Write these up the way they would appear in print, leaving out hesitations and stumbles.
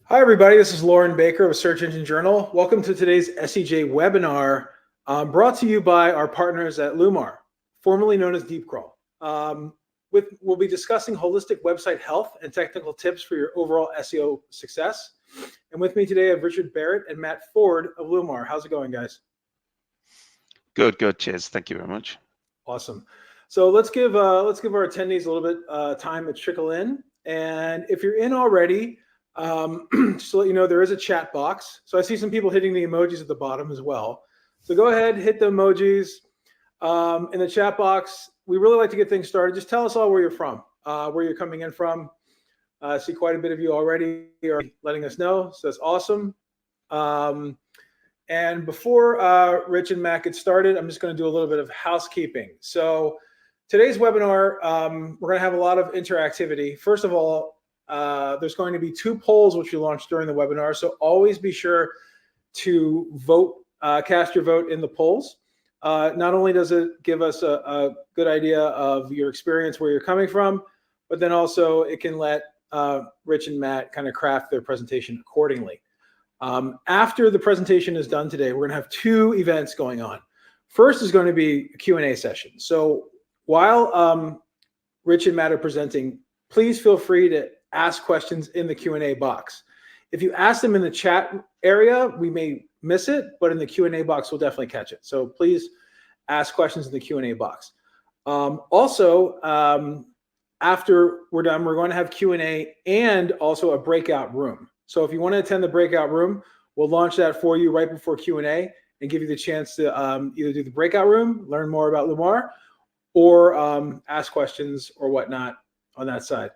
Hi, everybody. This is Lauren Baker of Search Engine Journal. Welcome to today's SEJ webinar brought to you by our partners at Lumar, formerly known as DeepCrawl. We'll be discussing holistic website health and technical tips for your overall SEO success. And with me today, I have Richard Barrett and Matt Ford of Lumar. How's it going, guys? Good. Cheers. Thank you very much. Awesome. So let's give our attendees a little bit time to trickle in. And if you're in already, just to let you know, there is a chat box. So I see some people hitting the emojis at the bottom as well. So go ahead, hit the emojis in the chat box. We really like to get things started. Just tell us all where you're from, where you're coming in from. I see quite a bit of you already are letting us know. So that's awesome. And before Rich and Matt get started, I'm just going to do a little bit of housekeeping. So today's webinar, we're going to have a lot of interactivity. First of all, there's going to be 2 polls which we launched during the webinar. So always be sure to vote, cast your vote in the polls. Not only does it give us a good idea of your experience, where you're coming from, but then also it can let Rich and Matt kind of craft their presentation accordingly. After the presentation is done today, we're going to have 2 events going on. First is going to be a Q&A session. So while Rich and Matt are presenting, please feel free to ask questions in the Q&A box. If you ask them in the chat area, we may miss it, but in the Q&A box, we'll definitely catch it. So please ask questions in the Q&A box. Also, after we're done, we're going to have Q&A and also a breakout room. So if you want to attend the breakout room, we'll launch that for you right before Q&A and give you the chance to either do the breakout room, learn more about Lumar, or ask questions or whatnot on that side.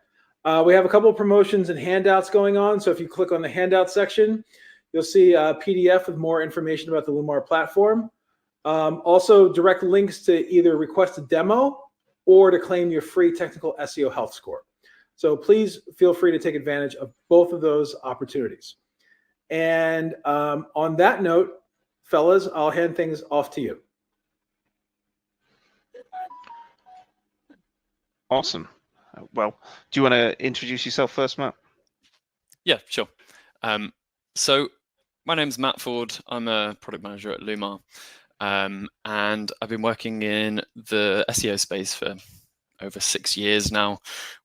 We have a couple of promotions and handouts going on. So if you click on the handout section, you'll see a PDF with more information about the Lumar platform. Also, direct links to either request a demo or to claim your free technical SEO health score. So please feel free to take advantage of both of those opportunities. And on that note, fellas, I'll hand things off to you. Awesome. Well, do you want to introduce yourself first, Matt? Yeah, sure. So my name's Matt Ford. I'm a product manager at Lumar. And I've been working in the SEO space for over 6 years now,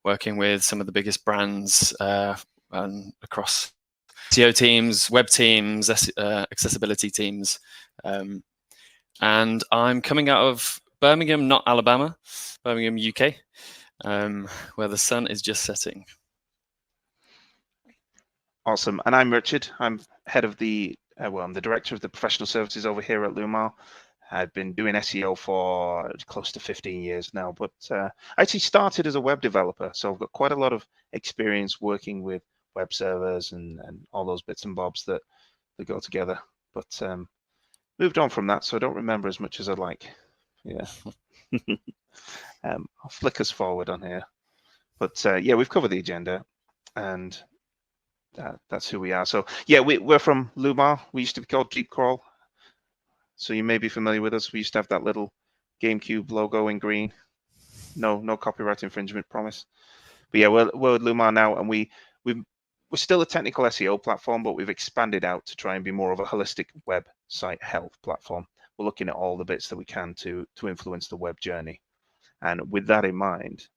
working with some of the biggest brands and across SEO teams, web teams, accessibility teams. And I'm coming out of Birmingham, not Alabama, Birmingham, UK, where the sun is just setting. Awesome. And I'm Richard. I'm head of the, I'm the director of the professional services over here at Lumar. I've been doing SEO for close to 15 years now, but I actually started as a web developer. So I've got quite a lot of experience working with web servers and all those bits and bobs that go together. But moved on from that, so I don't remember as much as I'd like. Yeah. I'll flick us forward on here. But yeah, we've covered the agenda, and that's who we are. So yeah, we're from Lumar. We used to be called DeepCrawl. So you may be familiar with us. We used to have that little GameCube logo in green. No copyright infringement, promise. But yeah, we're at Lumar now, and we're still a technical SEO platform, but we've expanded out to try and be more of a holistic website health platform. We're looking at all the bits that we can to influence the web journey. And with that in mind,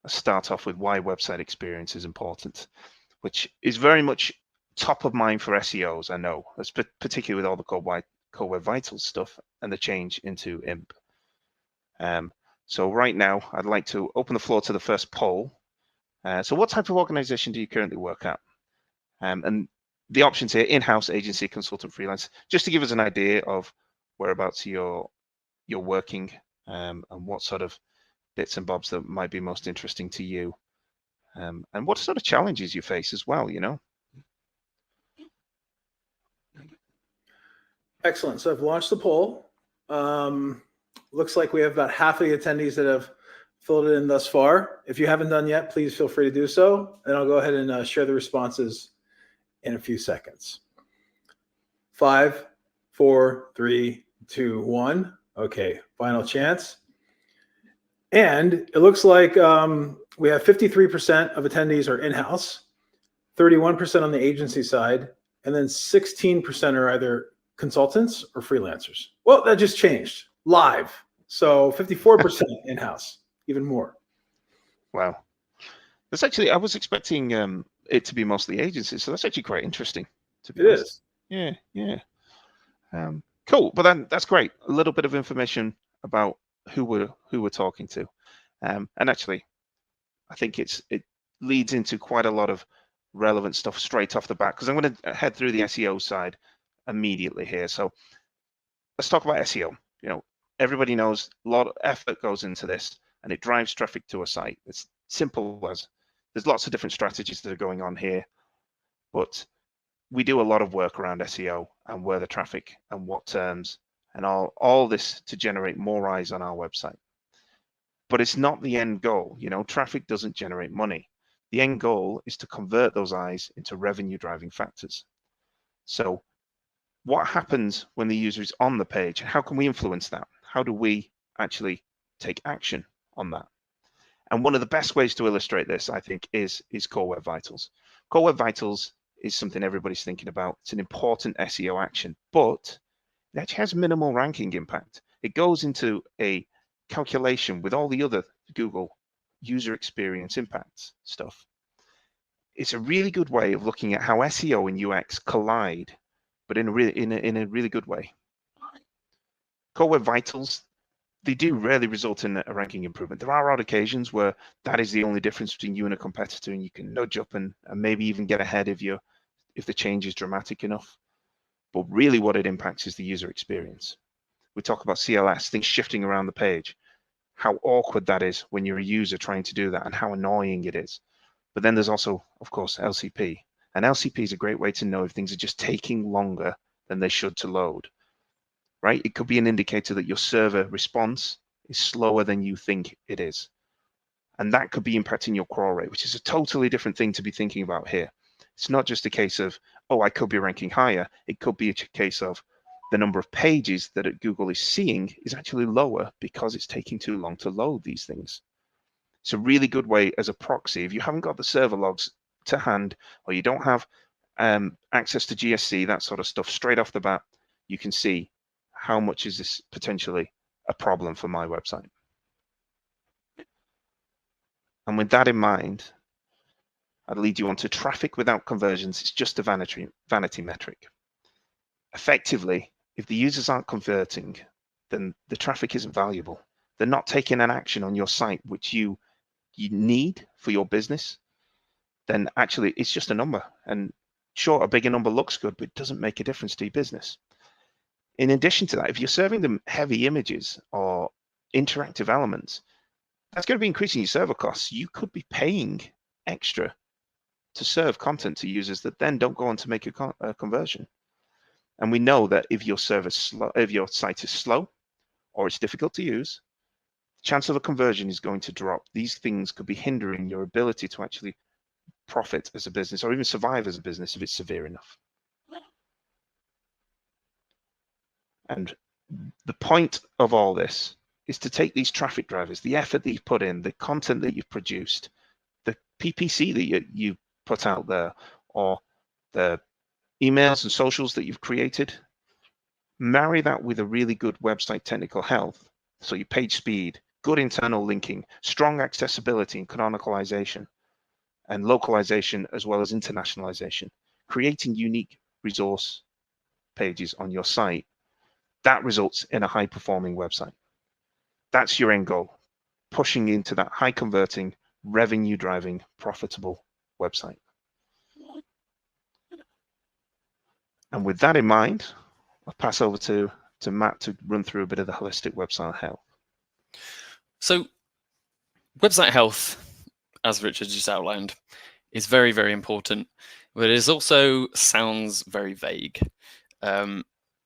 let's start off with why website experience is important, which is very much top of mind for SEOs, I know, particularly with all the Core Web Vitals stuff and the change into IMP. So right now, I'd like to open the floor to the first poll. So what type of organization do you currently work at? And the options here: in-house, agency, consultant, freelance, just to give us an idea of whereabouts you're working and what sort of bits and bobs that might be most interesting to you, and what sort of challenges you face as well, you know. Excellent. So I've launched the poll. Looks like we have about half of the attendees that have filled it in thus far. If you haven't done yet, please feel free to do so. And I'll go ahead and share the responses in a few seconds. 5, 4, 3, 2, 1. Okay, final chance. And it looks like we have 53% of attendees are in-house, 31% on the agency side, and then 16% are either consultants or freelancers. Well, that just changed live. So 54% in-house, even more. Wow. That's actually, I was expecting it to be mostly agencies, so that's actually quite interesting, to be honest. Is. Yeah, yeah. Cool, but then that's great. A little bit of information about who we're talking to, and actually, I think it leads into quite a lot of relevant stuff straight off the bat, because I'm going to head through the SEO side immediately here. So let's talk about SEO. You know, everybody knows a lot of effort goes into this, and it drives traffic to a site. It's simple as there's lots of different strategies that are going on here, but we do a lot of work around SEO and where the traffic and what terms and all this to generate more eyes on our website. But it's not the end goal. You know, traffic doesn't generate money. The end goal is to convert those eyes into revenue driving factors. So what happens when the user is on the page? How can we influence that? How do we actually take action on that? And one of the best ways to illustrate this, I think, is Core Web Vitals. Core Web Vitals is something everybody's thinking about. It's an important SEO action, but it actually has minimal ranking impact. It goes into a calculation with all the other Google user experience impacts stuff. It's a really good way of looking at how SEO and UX collide, but in a really good way. Core Web Vitals, they do rarely result in a ranking improvement. There are odd occasions where that is the only difference between you and a competitor, and you can nudge up and maybe even get ahead if the change is dramatic enough. But really what it impacts is the user experience. We talk about CLS, things shifting around the page, how awkward that is when you're a user trying to do that and how annoying it is. But then there's also, of course, LCP. And LCP is a great way to know if things are just taking longer than they should to load, right? It could be an indicator that your server response is slower than you think it is. And that could be impacting your crawl rate, which is a totally different thing to be thinking about here. It's not just a case of, oh, I could be ranking higher. It could be a case of the number of pages that Google is seeing is actually lower because it's taking too long to load these things. It's a really good way as a proxy. If you haven't got the server logs to hand, or you don't have access to GSC, that sort of stuff, straight off the bat, you can see how much is this potentially a problem for my website. And with that in mind, I'd lead you on to traffic without conversions. It's just a vanity metric. Effectively, if the users aren't converting, then the traffic isn't valuable. They're not taking an action on your site which you need for your business, then actually it's just a number. And sure, a bigger number looks good, but it doesn't make a difference to your business. In addition to that, if you're serving them heavy images or interactive elements, that's going to be increasing your server costs. You could be paying extra to serve content to users that then don't go on to make a conversion. And we know that if your site is slow or it's difficult to use, the chance of a conversion is going to drop. These things could be hindering your ability to actually profit as a business or even survive as a business if it's severe enough. And the point of all this is to take these traffic drivers, the effort that you've put in, the content that you've produced, the PPC that you put out there, or the emails and socials that you've created, marry that with a really good website technical health. So your page speed, good internal linking, strong accessibility and canonicalization, and localization as well as internationalization, creating unique resource pages on your site. That results in a high performing website. That's your end goal, pushing into that high converting, revenue driving, profitable website. And with that in mind, I'll pass over to Matt to run through a bit of the holistic website health. So website health, as Richard just outlined, is very, very important, but it also sounds very vague.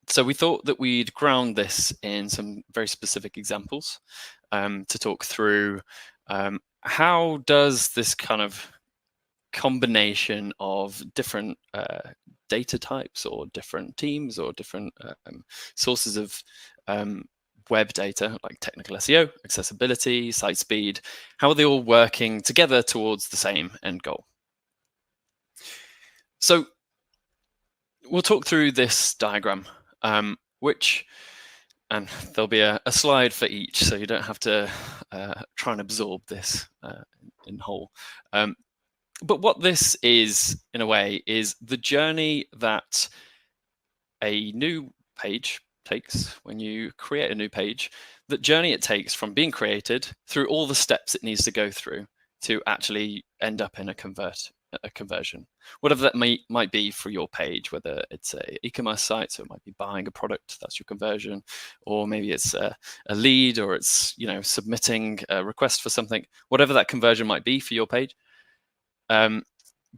So we thought that we'd ground this in some very specific examples to talk through how does this kind of combination of different data types or different teams or different sources of web data like technical SEO, accessibility, site speed, how are they all working together towards the same end goal? So we'll talk through this diagram, and there'll be a slide for each, so you don't have to try and absorb this in whole. But what this is, in a way, is the journey that a new page takes when you create a new page, the journey it takes from being created through all the steps it needs to go through to actually end up in a conversion, whatever that might be for your page, whether it's a e-commerce site, so it might be buying a product, that's your conversion, or maybe it's a lead, or it's submitting a request for something, whatever that conversion might be for your page.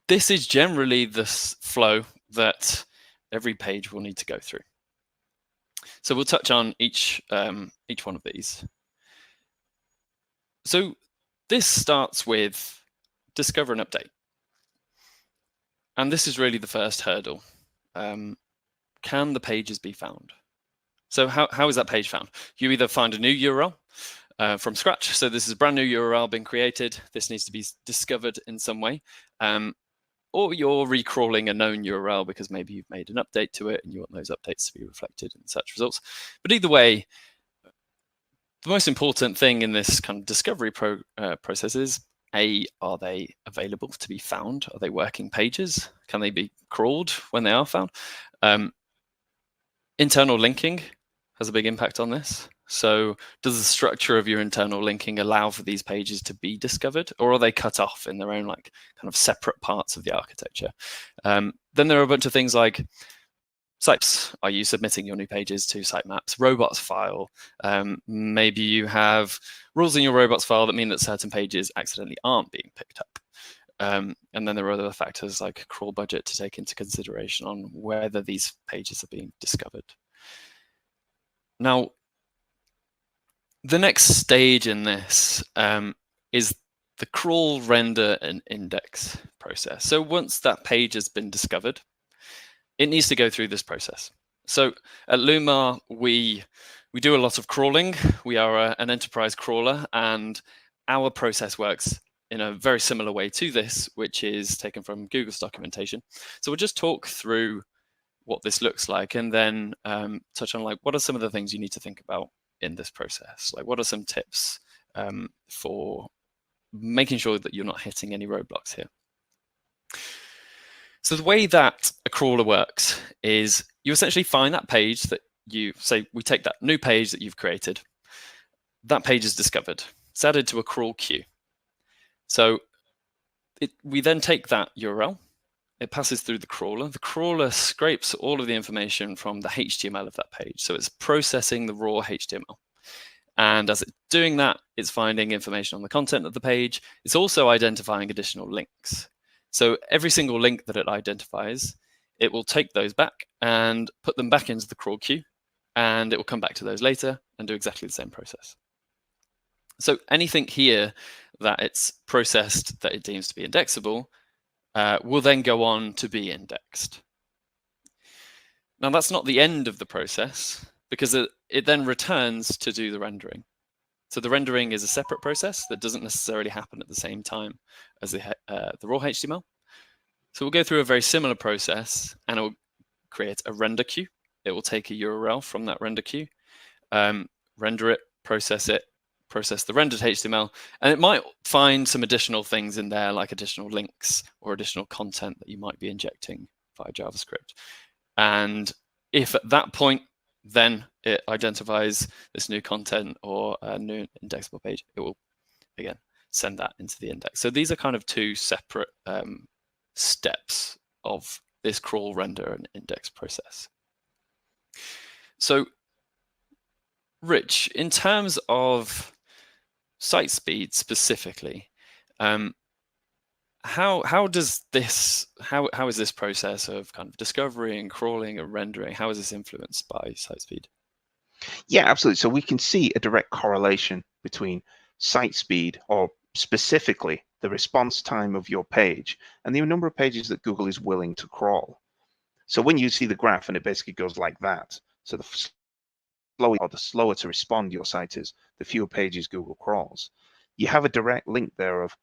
This is generally the flow that every page will need to go through. So we'll touch on each one of these. So this starts with discover and update. And this is really the first hurdle. Can the pages be found? So how is that page found? You either find a new URL from scratch. So this is a brand new URL being created. This needs to be discovered in some way. Or you're recrawling a known URL because maybe you've made an update to it and you want those updates to be reflected in search results. But either way, the most important thing in this kind of discovery process is, are they available to be found? Are they working pages? Can they be crawled when they are found? Internal linking has a big impact on this. So does the structure of your internal linking allow for these pages to be discovered, or are they cut off in their own kind of separate parts of the architecture? Then there are a bunch of things like sites. Are you submitting your new pages to sitemaps, robots file? Maybe you have rules in your robots file that mean that certain pages accidentally aren't being picked up. And then there are other factors like crawl budget to take into consideration on whether these pages are being discovered. Now, the next stage in this is the crawl, render, and index process. So once that page has been discovered, it needs to go through this process. So at Lumar, we do a lot of crawling. We are an enterprise crawler, and our process works in a very similar way to this, which is taken from Google's documentation. So we'll just talk through what this looks like, and then touch on what are some of the things you need to think about in this process? What are some tips for making sure that you're not hitting any roadblocks here? So the way that a crawler works is you essentially find that page that we take that new page that you've created. That page is discovered. It's added to a crawl queue. So we then take that URL. It passes through the crawler. The crawler scrapes all of the information from the HTML of that page. So it's processing the raw HTML. And as it's doing that, it's finding information on the content of the page. It's also identifying additional links. So every single link that it identifies, it will take those back and put them back into the crawl queue. And it will come back to those later and do exactly the same process. So anything here that it's processed that it deems to be indexable will then go on to be indexed. Now that's not the end of the process, because it then returns to do the rendering. So the rendering is a separate process that doesn't necessarily happen at the same time as the raw HTML. So we'll go through a very similar process, and it will create a render queue. It will take a URL from that render queue, render it, process the rendered HTML, and it might find some additional things in there, like additional links or additional content that you might be injecting via JavaScript. And if at that point, then it identifies this new content or a new indexable page, it will, again, send that into the index. So these are kind of two separate steps of this crawl, render, and index process. So, Rich, in terms of site speed specifically, how is this process of kind of discovery and crawling and rendering, how is this influenced by site speed? Yeah, absolutely. So we can see a direct correlation between site speed, or specifically the response time of your page, and the number of pages that Google is willing to crawl. So when you see the graph, and it basically goes like that, so the slower to respond your site is, the fewer pages Google crawls. You have a direct link there of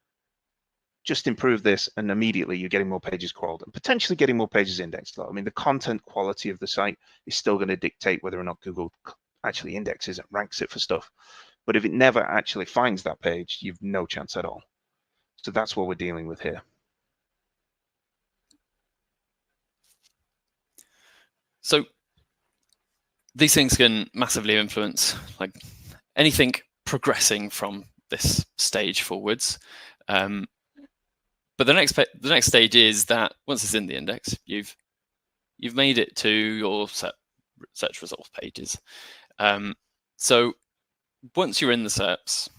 just improve this, and immediately you're getting more pages crawled and potentially getting more pages indexed. Though I mean, the content quality of the site is still going to dictate whether or not Google actually indexes and ranks it for stuff. But if it never actually finds that page, you've no chance at all. So that's what we're dealing with here. So these things can massively influence like anything progressing from this stage forwards. But the next stage is that once it's in the index, you've made it to your search results pages. So once you're in the SERPs,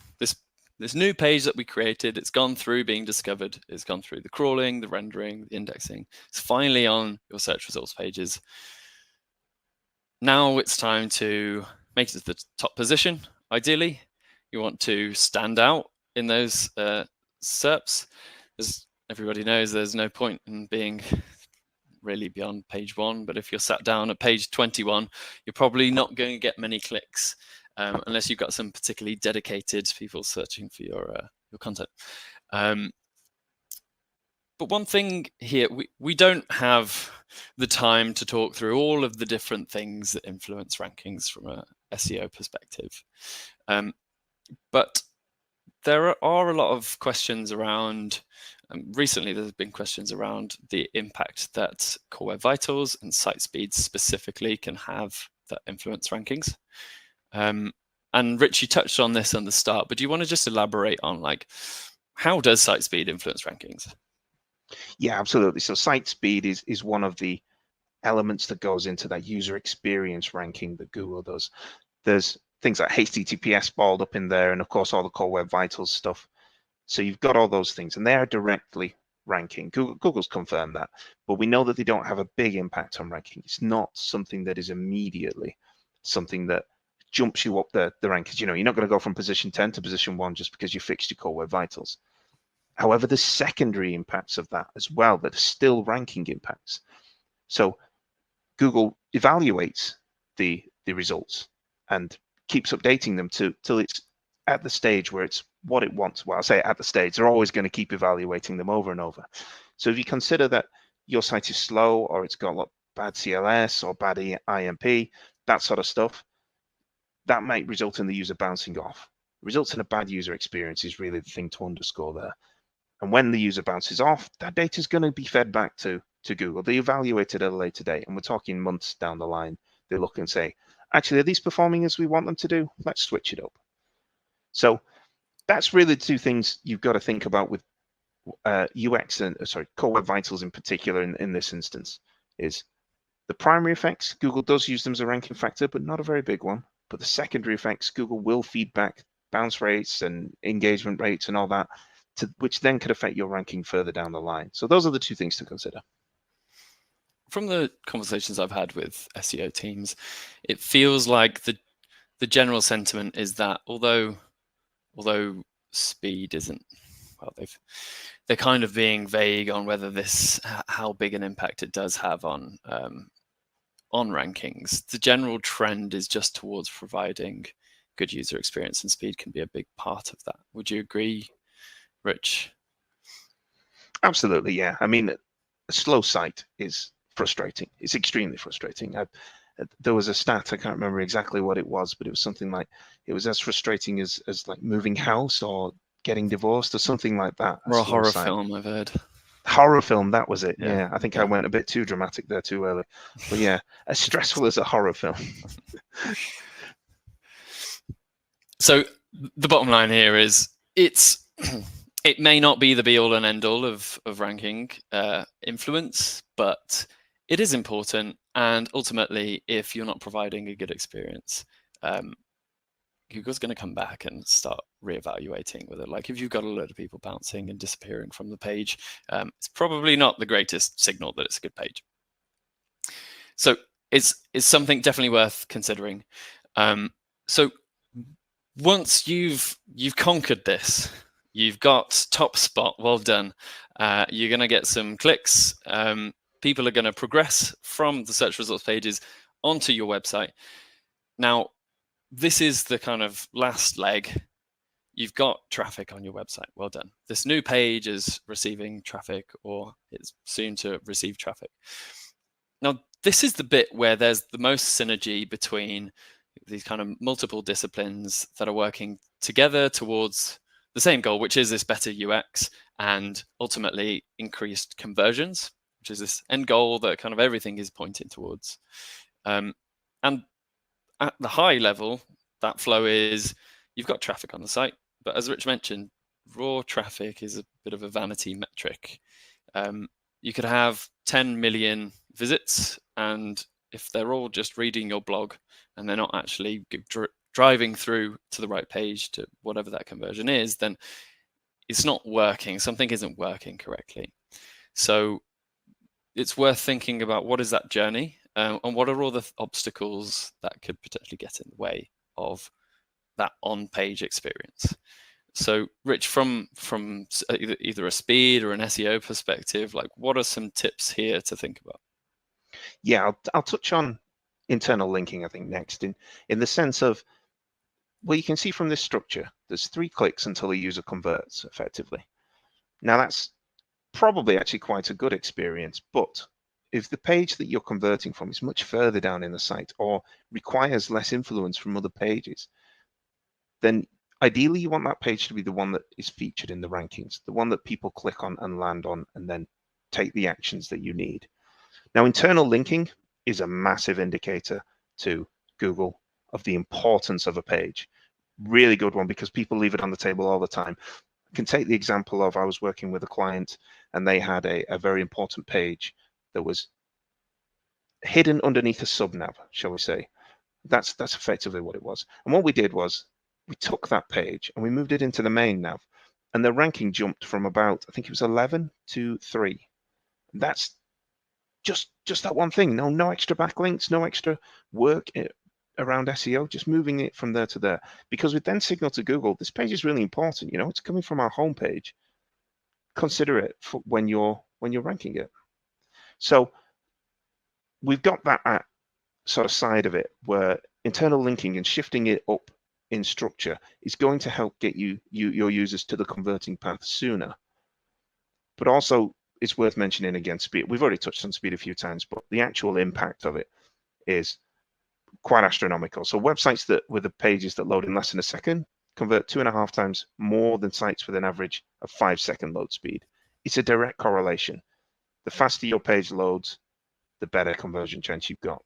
this new page that we created, it's gone through being discovered, it's gone through the crawling, the rendering, the indexing. It's finally on your search results pages. Now it's time to make it to the top position. Ideally, you want to stand out in those SERPs. As everybody knows, there's no point in being really beyond page 1, but if you're sat down at page 21, you're probably not going to get many clicks unless you've got some particularly dedicated people searching for your content. But one thing here, we don't have the time to talk through all of the different things that influence rankings from a SEO perspective. But there are a lot of questions around, recently there's been questions around the impact that Core Web Vitals and site speed specifically can have that influence rankings. And Rich, you touched on this on the start, but do you want to just elaborate on like, how does site speed influence rankings? Yeah, absolutely. So site speed is one of the elements that goes into that user experience ranking that Google does. There's things like HTTPS balled up in there, and of course all the Core Web Vitals stuff. So you've got all those things, and they are directly ranking. Google's confirmed that, but we know that they don't have a big impact on ranking. It's not something that is immediately something that jumps you up the rankings. You know, you're not going to go from position 10 to position 1 just because you fixed your Core Web Vitals. However, there's secondary impacts of that as well that are still ranking impacts. So Google evaluates the results and keeps updating them till it's at the stage where it's what it wants. Well, I say at the stage, they're always going to keep evaluating them over and over. So if you consider that your site is slow, or it's got a lot bad CLS or bad IMP, that sort of stuff, that might result in the user bouncing off. Results in a bad user experience is really the thing to underscore there. And when the user bounces off, that data is going to be fed back to Google. They evaluate it at a later date, and we're talking months down the line. They look and say, actually, are these performing as we want them to do? Let's switch it up. So that's really the two things you've got to think about with UX and Core Web Vitals in particular in this instance. Is the primary effects, Google does use them as a ranking factor, but not a very big one. But the secondary effects, Google will feed back bounce rates and engagement rates and all that, which then could affect your ranking further down the line. So those are the two things to consider. From the conversations I've had with SEO teams, it feels like the general sentiment is that although speed isn't, well, they're kind of being vague on whether how big an impact it does have on rankings. The general trend is just towards providing good user experience, and speed can be a big part of that. Would you agree, Rich? Absolutely, yeah. I mean, a slow site is frustrating. It's extremely frustrating. There was a stat, I can't remember exactly what it was, but it was something like, it was as frustrating as like moving house or getting divorced or something like that. Or a horror film, I've heard. Horror film, that was it. Yeah. I think I went a bit too dramatic there too early. But yeah, as stressful as a horror film. So the bottom line here is it may not be the be all and end all of ranking influence, but it is important. And ultimately, if you're not providing a good experience, Google's going to come back and start reevaluating whether, like, if you've got a load of people bouncing and disappearing from the page, it's probably not the greatest signal that it's a good page. So it's something definitely worth considering. So once you've conquered this, you've got top spot, well done. You're going to get some clicks. People are going to progress from the search results pages onto your website. Now, this is the kind of last leg. you've got traffic on your website. Well done. This new page is receiving traffic, or it's soon to receive traffic. Now, this is the bit where there's the most synergy between these kind of multiple disciplines that are working together towards the same goal, which is this better UX and ultimately increased conversions, which is this end goal that kind of everything is pointing towards. And at the high level, that flow is you've got traffic on the site, but as Rich mentioned, raw traffic is a bit of a vanity metric. You could have 10 million visits, and if they're all just reading your blog and they're not actually driving through to the right page to whatever that conversion is, then it's not working. Something isn't working correctly. So it's worth thinking about what is that journey, and what are all the obstacles that could potentially get in the way of that on-page experience. So Rich, from either a speed or an SEO perspective, like what are some tips here to think about? Yeah, I'll touch on internal linking, I think, next, in the sense of, well, you can see from this structure, there's 3 clicks until a user converts effectively. Now that's probably actually quite a good experience, but if the page that you're converting from is much further down in the site or requires less influence from other pages, then ideally you want that page to be the one that is featured in the rankings, the one that people click on and land on and then take the actions that you need. Now, internal linking is a massive indicator to Google of the importance of a page. Really good one, because people leave it on the table all the time. I can take the example of, I was working with a client and they had a very important page that was hidden underneath a subnav, shall we say. That's effectively what it was. And what we did was we took that page and we moved it into the main nav, and the ranking jumped from about, I think it was 11 to 3. That's just that one thing. No extra backlinks, no extra work around SEO, just moving it from there to there, because we then signal to Google, this page is really important. You know, it's coming from our homepage. Consider it for when you're ranking it. So we've got that sort of side of it where internal linking and shifting it up in structure is going to help get your users to the converting path sooner. But also, it's worth mentioning again, speed. We've already touched on speed a few times, but the actual impact of it is quite astronomical. So websites that with the pages that load in less than a second convert 2.5 times more than sites with an average of 5-second load speed. It's a direct correlation. The faster your page loads, the better conversion chance you've got.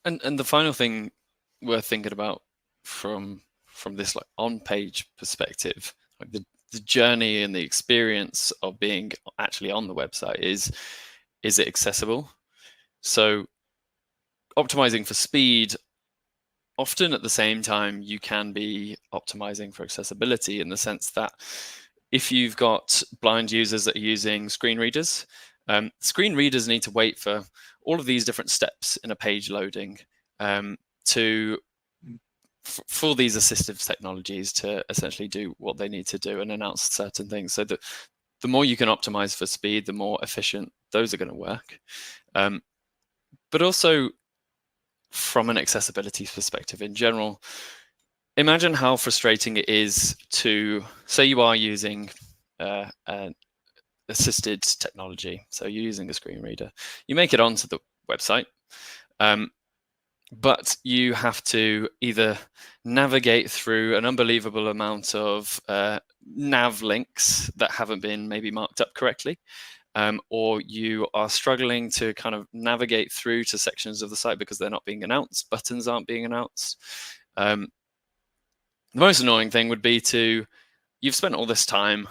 And the final thing worth thinking about from this like on-page perspective, like the journey and the experience of being actually on the website is it accessible? So optimizing for speed, often at the same time you can be optimizing for accessibility, in the sense that if you've got blind users that are using screen readers, screen readers need to wait for all of these different steps in a page loading for these assistive technologies to essentially do what they need to do and announce certain things. So that the more you can optimize for speed, the more efficient those are going to work. But also from an accessibility perspective in general, imagine how frustrating it is to, say you are using an assisted technology. So you're using a screen reader. You make it onto the website, but you have to either navigate through an unbelievable amount of nav links that haven't been maybe marked up correctly, or you are struggling to kind of navigate through to sections of the site because they're not being announced, buttons aren't being announced. The most annoying thing would be you've spent all this time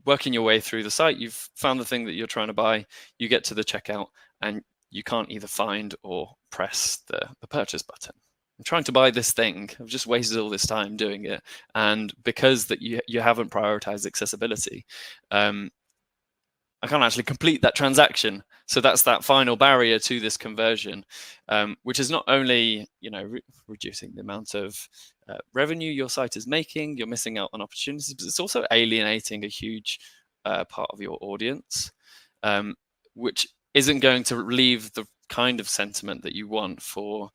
working your way through the site, you've found the thing that you're trying to buy, you get to the checkout, and you can't either find or press the purchase button. I'm trying to buy this thing. I've just wasted all this time doing it. And because that you haven't prioritized accessibility, I can't actually complete that transaction. So that's that final barrier to this conversion, which is not only reducing the amount of revenue your site is making, you're missing out on opportunities, but it's also alienating a huge part of your audience, which isn't going to leave the kind of sentiment that you want for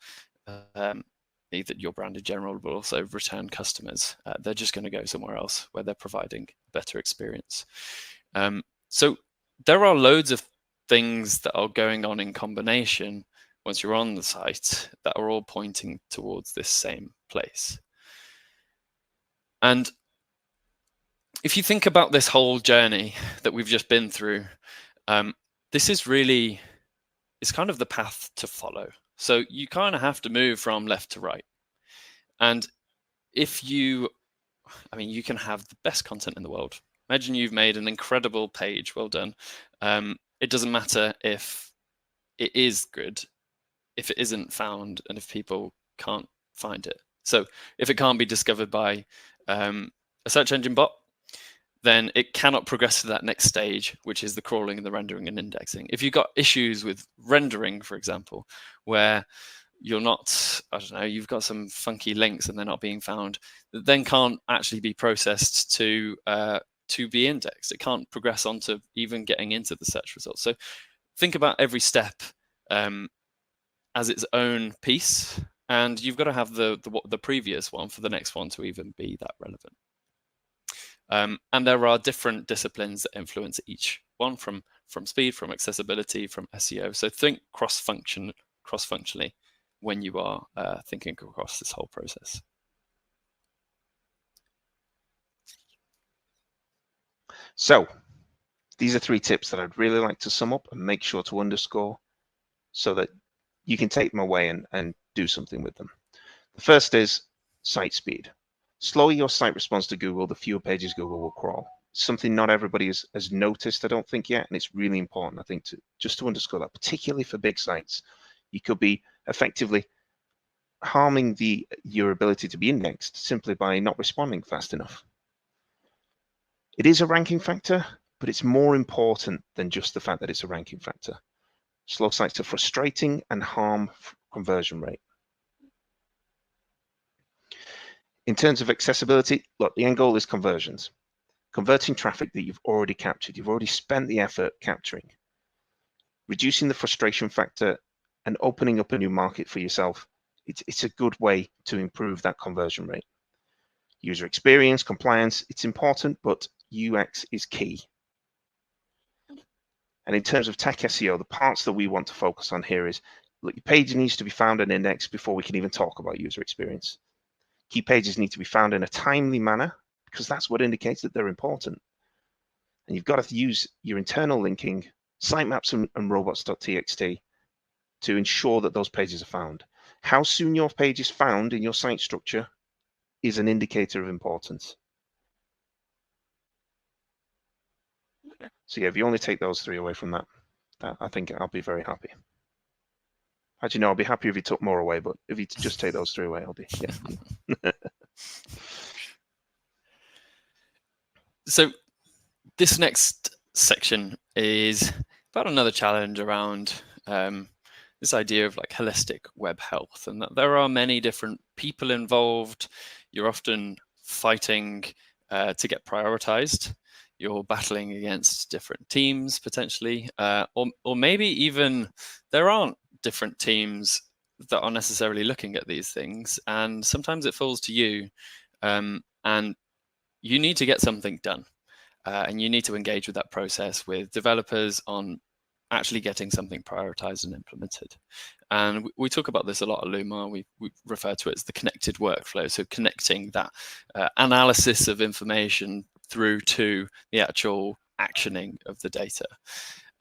either your brand in general, but also return customers. They're just going to go somewhere else where they're providing a better experience. So there are loads of things that are going on in combination once you're on the site that are all pointing towards this same place. And if you think about this whole journey that we've just been through, this is really, it's kind of the path to follow. So you kind of have to move from left to right. And if you, I mean, you can have the best content in the world. Imagine you've made an incredible page, well done. It doesn't matter if it is good, if it isn't found, and if people can't find it. So if it can't be discovered by a search engine bot, then it cannot progress to that next stage, which is the crawling and the rendering and indexing. If you've got issues with rendering, for example, where you're not, I don't know, you've got some funky links and they're not being found, that then can't actually be processed to be indexed. It can't progress on to even getting into the search results. So think about every step as its own piece, and you've got to have the previous one for the next one to even be that relevant. And there are different disciplines that influence each one, from speed, from accessibility, from SEO. So think cross-functionally when you are thinking across this whole process. So these are 3 tips that I'd really like to sum up and make sure to underscore so that you can take them away and do something with them. The first is site speed. Slower your site response to Google, the fewer pages Google will crawl. Something not everybody has noticed, I don't think, yet, and it's really important, I think, just to underscore that, particularly for big sites. You could be effectively harming your ability to be indexed simply by not responding fast enough. It is a ranking factor, but it's more important than just the fact that it's a ranking factor. Slow sites are frustrating and harm conversion rate. In terms of accessibility, look, the end goal is conversions. Converting traffic that you've already captured, you've already spent the effort capturing. Reducing the frustration factor and opening up a new market for yourself, it's a good way to improve that conversion rate. User experience, compliance, it's important, but UX is key. And in terms of tech SEO, the parts that we want to focus on here is, look, your page needs to be found and indexed before we can even talk about user experience. Key pages need to be found in a timely manner because that's what indicates that they're important. And you've got to use your internal linking, sitemaps and robots.txt to ensure that those pages are found. How soon your page is found in your site structure is an indicator of importance. So yeah, if you only take those 3 away from that, I think I'll be very happy. Actually, no, I'll be happy if you took more away, but if you just take those 3 away, I'll be, yeah. So this next section is about another challenge around this idea of like holistic web health, and that there are many different people involved. You're often fighting to get prioritized. You're battling against different teams potentially, or maybe even there aren't different teams that are necessarily looking at these things, and sometimes it falls to you, and you need to get something done, and you need to engage with that process with developers on actually getting something prioritized and implemented. And we talk about this a lot at Lumar. We refer to it as the connected workflow, so connecting that analysis of information through to the actual actioning of the data.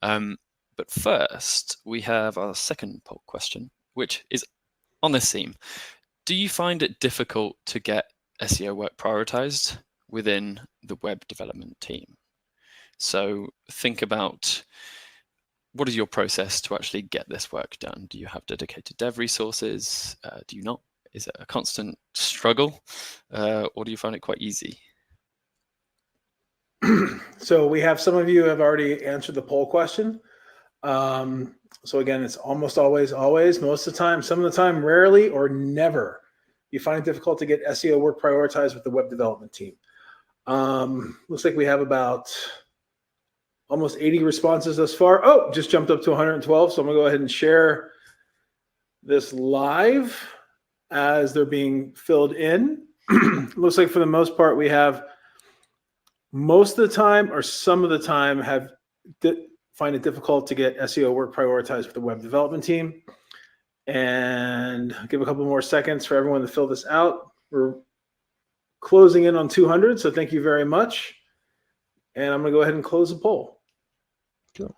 But first, we have our second poll question, which is on this theme. Do you find it difficult to get SEO work prioritized within the web development team? So think about, what is your process to actually get this work done? Do you have dedicated dev resources? Do you not? Is it a constant struggle, or do you find it quite easy? So we have some of you have already answered the poll question. So again, it's almost always, most of the time, some of the time, rarely or never. You find it difficult to get SEO work prioritized with the web development team. Looks like we have about almost 80 responses thus far. Oh, just jumped up to 112. So I'm gonna go ahead and share this live. as they're being filled in. Looks like for the most part, we have most of the time or some of the time find it difficult to get SEO work prioritized with the web development team. And I'll give a couple more seconds for everyone to fill this out. We're closing in on 200, so thank you very much. And I'm going to go ahead and close the poll. Cool.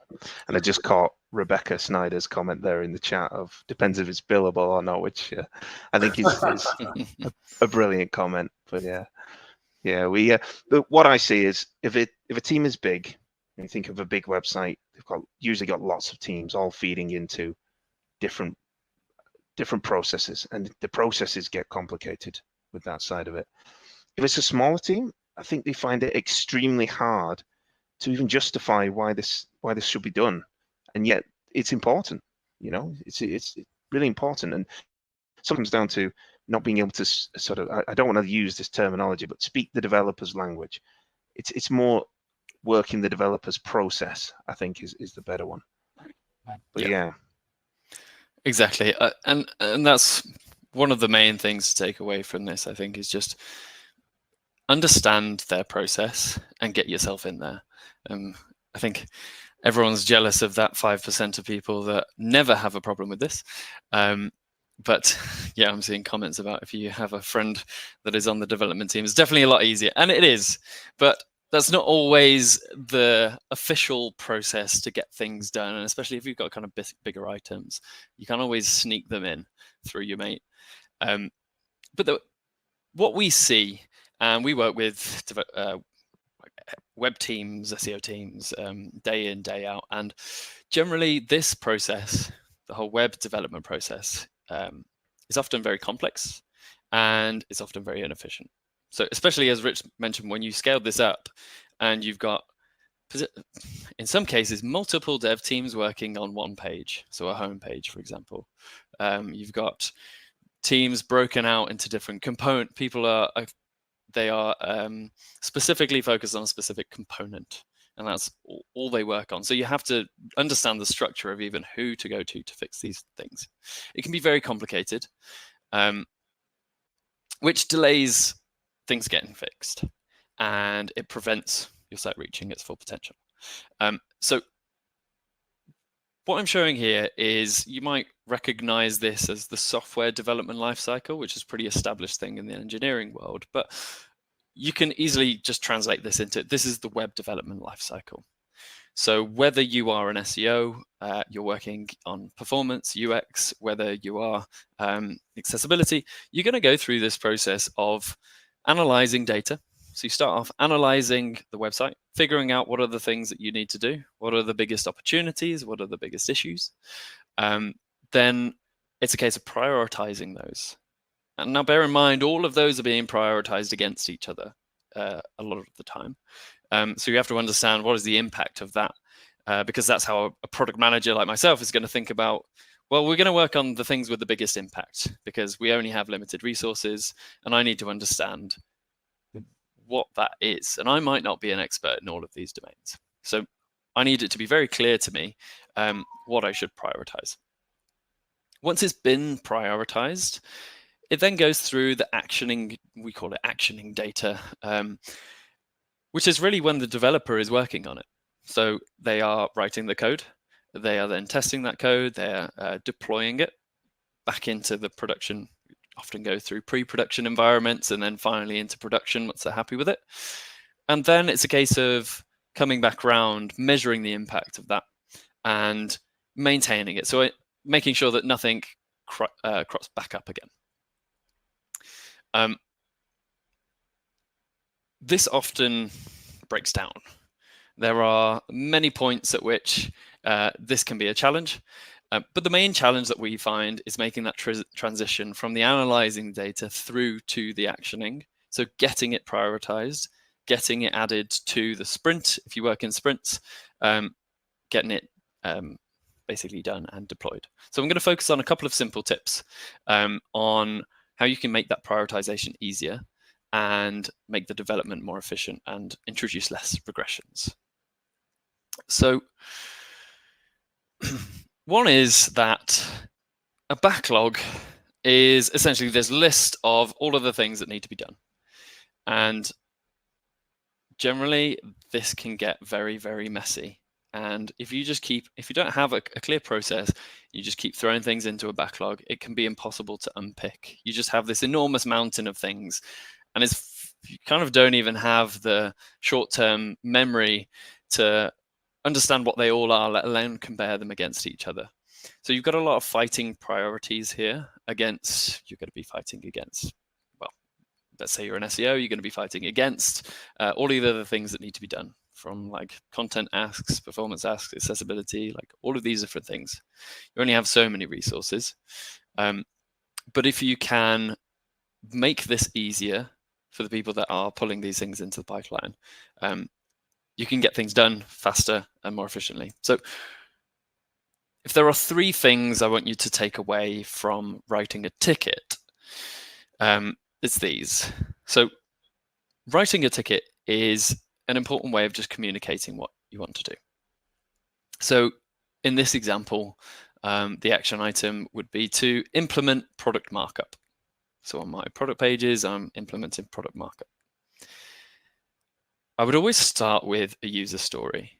And I just caught Rebecca Snyder's comment there in the chat of depends if it's billable or not, which I think is a brilliant comment. But we what I see is if a team is big, and you think of a big website, they've usually got lots of teams all feeding into different processes, and the processes get complicated with that side of it. If it's a smaller team, I think they find it extremely hard to even justify why this should be done, and yet it's important. You know, it's really important, and so it comes down to not being able to sort of, I don't want to use this terminology, but speak the developer's language. It's more working the developer's process, I think, is the better one. But yeah. Exactly, and that's one of the main things to take away from this, I think, is just understand their process and get yourself in there. I think everyone's jealous of that 5% of people that never have a problem with this. But yeah, I'm seeing comments about if you have a friend that is on the development team, it's definitely a lot easier, and it is, but that's not always the official process to get things done. And especially if you've got kind of bigger items, you can always sneak them in through your mate. But what we see, and we work with web teams, SEO teams, day in, day out. And generally this process, the whole web development process, is often very complex and it's often very inefficient. So especially as Rich mentioned, when you scaled this up and you've got, in some cases, multiple dev teams working on one page, so a home page, for example. You've got teams broken out into different components. People are specifically focused on a specific component, and that's all they work on. So you have to understand the structure of even who to go to fix these things. It can be very complicated, which delays things getting fixed, and it prevents your site reaching its full potential. So what I'm showing here is, you might recognize this as the software development lifecycle, which is a pretty established thing in the engineering world, but you can easily just translate this into, this is the web development lifecycle. So whether you are an SEO, you're working on performance, UX, whether you are accessibility, you're going to go through this process of analyzing data. So you start off analyzing the website, figuring out what are the things that you need to do, what are the biggest opportunities, what are the biggest issues. Then it's a case of prioritizing those. And now bear in mind, all of those are being prioritized against each other a lot of the time. So you have to understand what is the impact of that, because that's how a product manager like myself is going to think about, well, we're going to work on the things with the biggest impact because we only have limited resources, and I need to understand what that is. And I might not be an expert in all of these domains. So I need it to be very clear to me what I should prioritize. Once it's been prioritized, it then goes through the actioning, we call it actioning data, which is really when the developer is working on it. So they are writing the code, they are then testing that code, they're deploying it back into the production, often go through pre-production environments and then finally into production once they're happy with it. And then it's a case of coming back around, measuring the impact of that and maintaining it. So making sure that nothing crops back up again. This often breaks down. There are many points at which this can be a challenge, but the main challenge that we find is making that transition from the analyzing data through to the actioning. So getting it prioritized, getting it added to the sprint, if you work in sprints, getting it basically done and deployed. So I'm going to focus on a couple of simple tips on how you can make that prioritization easier and make the development more efficient and introduce less regressions. So one is that a backlog is essentially this list of all of the things that need to be done. And generally, this can get very, very messy. And if you don't have a clear process, you just keep throwing things into a backlog, it can be impossible to unpick. You just have this enormous mountain of things, and you kind of don't even have the short-term memory to understand what they all are, let alone compare them against each other. So you've got a lot of fighting priorities here you're going to be fighting against, well, let's say you're an SEO, you're going to be fighting against all the other things that need to be done, from like content asks, performance asks, accessibility, like all of these different things. You only have so many resources. But if you can make this easier for the people that are pulling these things into the pipeline, you can get things done faster and more efficiently. So if there are 3 things I want you to take away from writing a ticket, it's these. So writing a ticket is an important way of just communicating what you want to do. So in this example, the action item would be to implement product markup. So on my product pages, I'm implementing product markup. I would always start with a user story.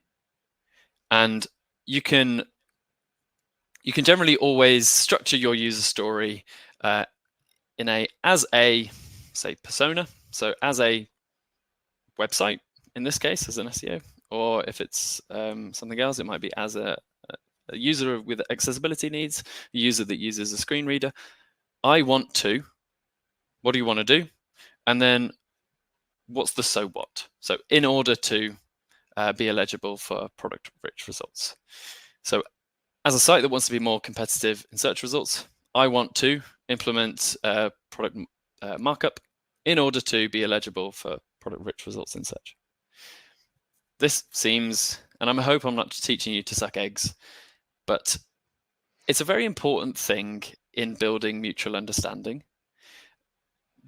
And you can generally always structure your user story as a, say, persona. So as a website, in this case, as an SEO, or if it's something else, it might be as a user with accessibility needs, a user that uses a screen reader. What do you want to do? And then what's the so what? So in order to be eligible for product-rich results. So as a site that wants to be more competitive in search results, I want to implement product markup in order to be eligible for product-rich results in search. This seems, and I hope I'm not teaching you to suck eggs, but it's a very important thing in building mutual understanding.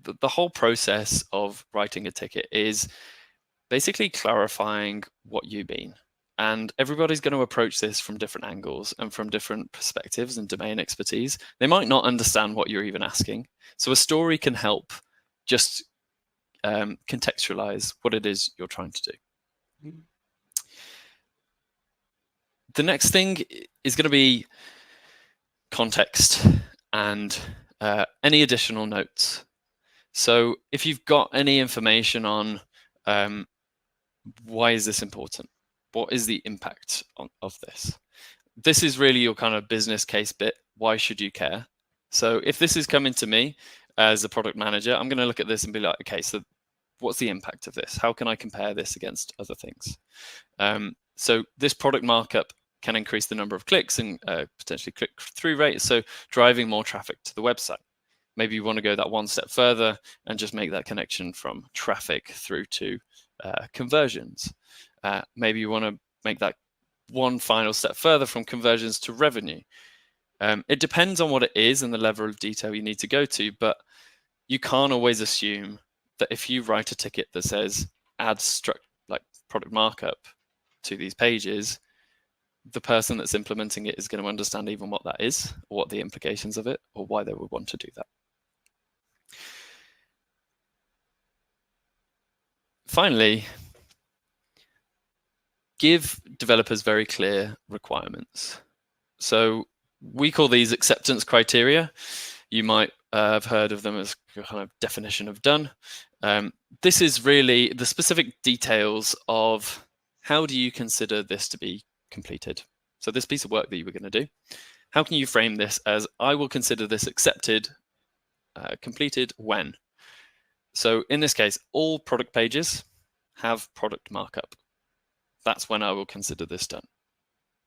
The whole process of writing a ticket is basically clarifying what you mean. And everybody's going to approach this from different angles and from different perspectives and domain expertise. They might not understand what you're even asking. So a story can help just contextualize what it is you're trying to do. The next thing is going to be context and any additional notes. So if you've got any information on why is this important? What is the impact of this? This is really your kind of business case bit. Why should you care? So if this is coming to me as a product manager, I'm going to look at this and be like, okay, so what's the impact of this? How can I compare this against other things? So this product markup can increase the number of clicks and potentially click-through rates, so driving more traffic to the website. Maybe you want to go that one step further and just make that connection from traffic through to conversions. Maybe you want to make that one final step further from conversions to revenue. It depends on what it is and the level of detail you need to go to, but you can't always assume that if you write a ticket that says add like product markup to these pages, the person that's implementing it is going to understand even what that is, or what the implications of it, or why they would want to do that. Finally, give developers very clear requirements. So we call these acceptance criteria. You might have heard of them as a kind of definition of done. This is really the specific details of how do you consider this to be completed. So this piece of work that you were going to do, how can you frame this as I will consider this accepted, completed when? So in this case, all product pages have product markup. That's when I will consider this done.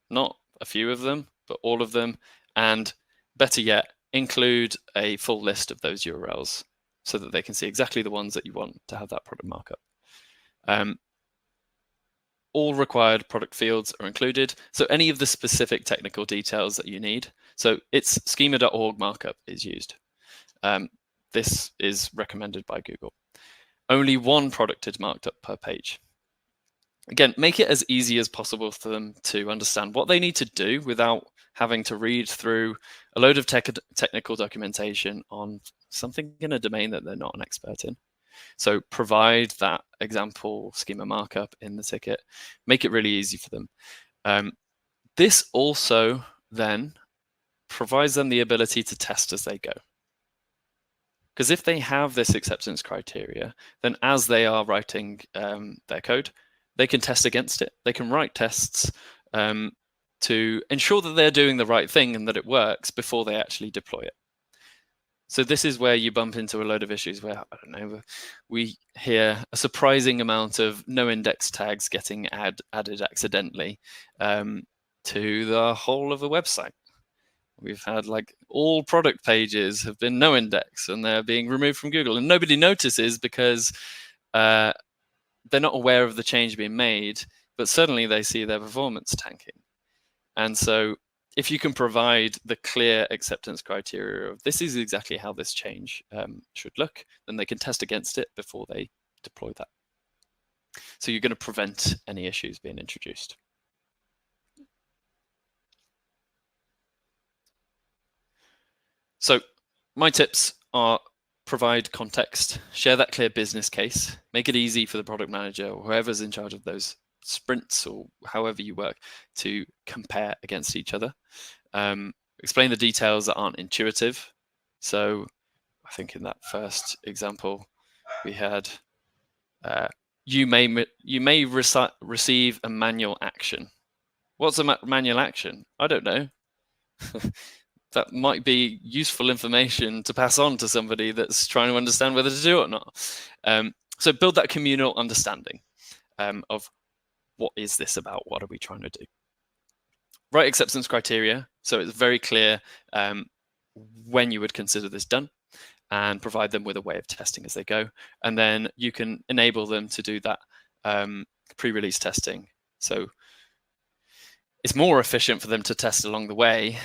Not a few of them, but all of them. And better yet, include a full list of those URLs so that they can see exactly the ones that you want to have that product markup. All required product fields are included. So any of the specific technical details that you need. So it's schema.org markup is used. This is recommended by Google. Only one product is marked up per page. Again, make it as easy as possible for them to understand what they need to do without having to read through a load of technical documentation on something in a domain that they're not an expert in. So provide that example schema markup in the ticket, make it really easy for them. This also then provides them the ability to test as they go. Because if they have this acceptance criteria, then as they are writing their code, they can test against it. They can write tests to ensure that they're doing the right thing and that it works before they actually deploy it. So this is where you bump into a load of issues where, I don't know, we hear a surprising amount of no index tags getting added accidentally to the whole of the website. We've had like all product pages have been no index and they're being removed from Google, and nobody notices because they're not aware of the change being made, but suddenly they see their performance tanking. And so if you can provide the clear acceptance criteria of this is exactly how this change should look, then they can test against it before they deploy that. So you're going to prevent any issues being introduced. So my tips are provide context, share that clear business case, make it easy for the product manager or whoever's in charge of those sprints or however you work to compare against each other. Explain the details that aren't intuitive. So I think in that first example, we had you may receive a manual action. What's a manual action? I don't know. That might be useful information to pass on to somebody that's trying to understand whether to do it or not. So build that communal understanding of what is this about? What are we trying to do? Write acceptance criteria so it's very clear when you would consider this done, and provide them with a way of testing as they go. And then you can enable them to do that pre-release testing. So it's more efficient for them to test along the way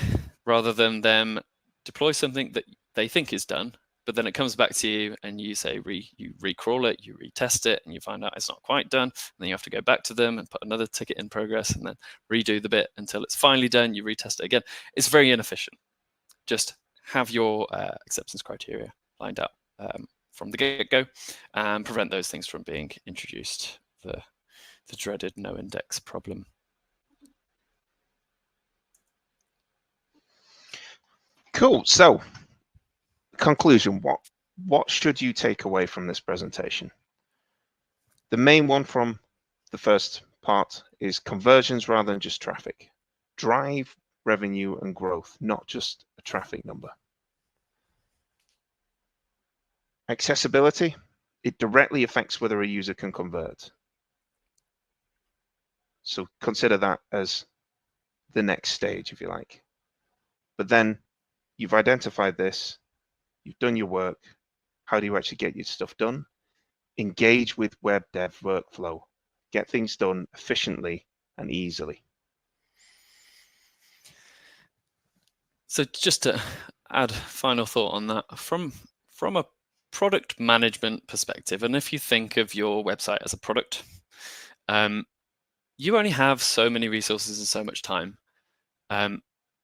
rather than them deploy something that they think is done, but then it comes back to you and you say, you recrawl it, you retest it, and you find out it's not quite done. And then you have to go back to them and put another ticket in progress and then redo the bit until it's finally done. You retest it again. It's very inefficient. Just have your acceptance criteria lined up from the get-go and prevent those things from being introduced. The dreaded no index problem. Cool. So, conclusion, what should you take away from this presentation? The main one from the first part is conversions rather than just traffic. Drive revenue and growth, not just a traffic number. Accessibility, it directly affects whether a user can convert. So consider that as the next stage, if you like. But then you've identified this, you've done your work. How do you actually get your stuff done? Engage with web dev workflow. Get things done efficiently and easily. So just to add final thought on that, from a product management perspective, and if you think of your website as a product, you only have so many resources and so much time.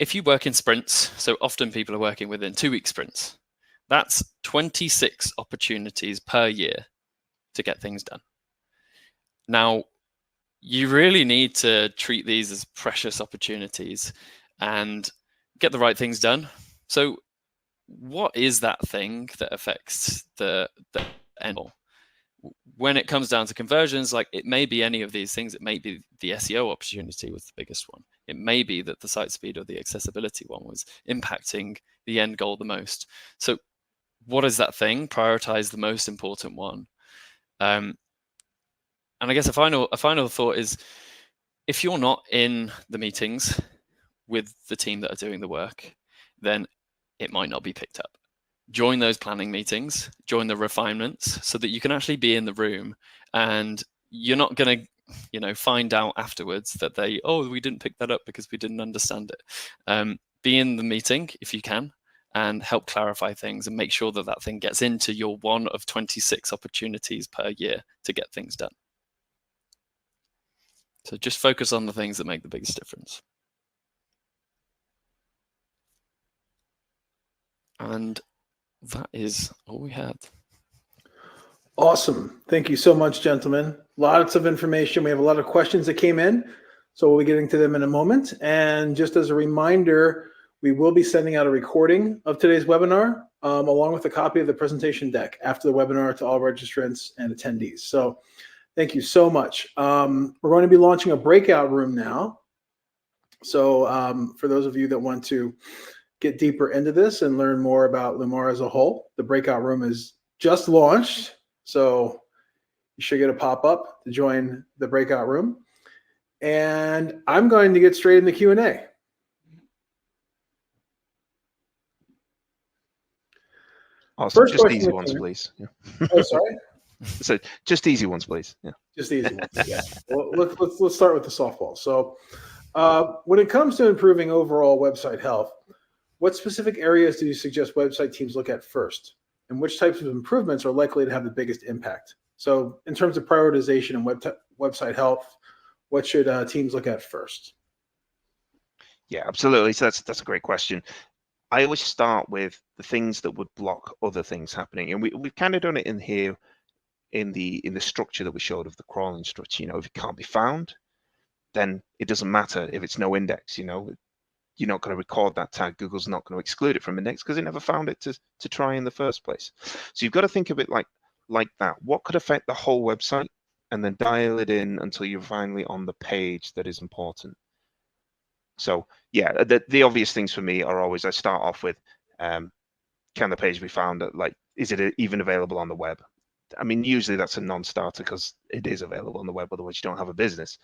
If you work in sprints, so often people are working within 2-week sprints, that's 26 opportunities per year to get things done. Now, you really need to treat these as precious opportunities and get the right things done. So what is that thing that affects the end goal? When it comes down to conversions, like it may be any of these things. It may be the SEO opportunity was the biggest one. It may be that the site speed or the accessibility one was impacting the end goal the most. So what is that thing? Prioritize the most important one. And I guess a final thought is, if you're not in the meetings with the team that are doing the work, then it might not be picked up. Join those planning meetings, join the refinements so that you can actually be in the room, and you're not going to, find out afterwards that we didn't pick that up because we didn't understand it. Be in the meeting if you can and help clarify things and make sure that that thing gets into your one of 26 opportunities per year to get things done. So just focus on the things that make the biggest difference. And that is all we had. Awesome. Thank you so much, gentlemen. Lots of information. We have a lot of questions that came in, so we'll be getting to them in a moment. And just as a reminder, we will be sending out a recording of today's webinar, along with a copy of the presentation deck after the webinar to all registrants and attendees. So thank you so much. We're going to be launching a breakout room now. So for those of you that want to get deeper into this and learn more about Lumar as a whole, the breakout room is just launched. So you should get a pop-up to join the breakout room. And I'm going to get straight into Q&A. Awesome. First Just question easy that ones, came in. please. Yeah. Oh, sorry? So just easy ones, please. Yeah. Just the easy ones. Yeah. Well, let's start with the softball. So when it comes to improving overall website health, what specific areas do you suggest website teams look at first? And which types of improvements are likely to have the biggest impact? So in terms of prioritization and website health, what should teams look at first? Yeah, absolutely. So that's a great question. I always start with the things that would block other things happening. And we've kind of done it in here in the structure that we showed of the crawling structure. You know, if it can't be found, then it doesn't matter if it's no index. You know, you're not going to record that tag. Google's not going to exclude it from index because it never found it to try in the first place. So you've got to think of it like that. What could affect the whole website, and then dial it in until you're finally on the page that is important. So yeah, the obvious things for me are always, I start off with, can the page be found at, like, is it even available on the web? I mean, usually that's a non-starter because it is available on the web, otherwise you don't have a business.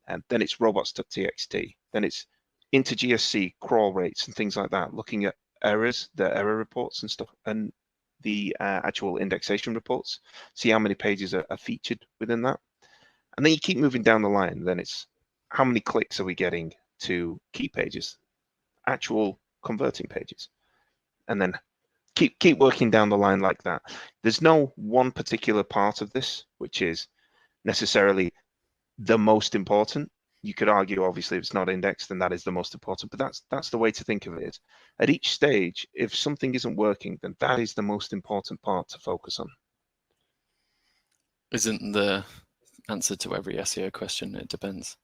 And then it's robots.txt. Then it's into GSC, crawl rates and things like that, looking at errors, the error reports and stuff, and the actual indexation reports, see how many pages are featured within that. And then you keep moving down the line. Then it's how many clicks are we getting to key pages, actual converting pages, and then keep working down the line like that. There's no one particular part of this which is necessarily the most important. You could argue, obviously, if it's not indexed, then that is the most important, but that's the way to think of it. At each stage, if something isn't working, then that is the most important part to focus on. Isn't the answer to every SEO question, it depends?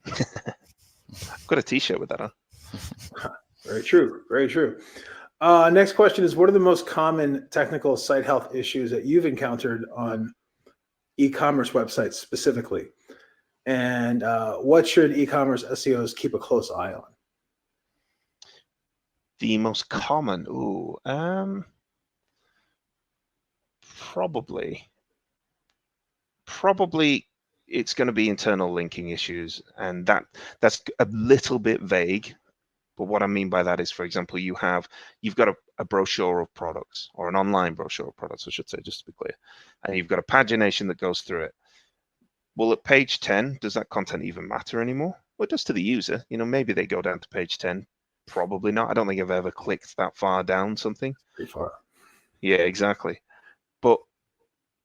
I've got a t-shirt with that on. Very true. Very true. Next question is, what are the most common technical site health issues that you've encountered on e-commerce websites specifically? And what should e-commerce SEOs keep a close eye on? The most common, probably it's going to be internal linking issues, and that's a little bit vague. But what I mean by that is, for example, you've got a brochure of products, or an online brochure of products, I should say, just to be clear, and you've got a pagination that goes through it. Well, at page 10, does that content even matter anymore? Well, it does to the user. You know, maybe they go down to page 10. Probably not. I don't think I've ever clicked that far down something. Pretty far. Yeah, exactly. But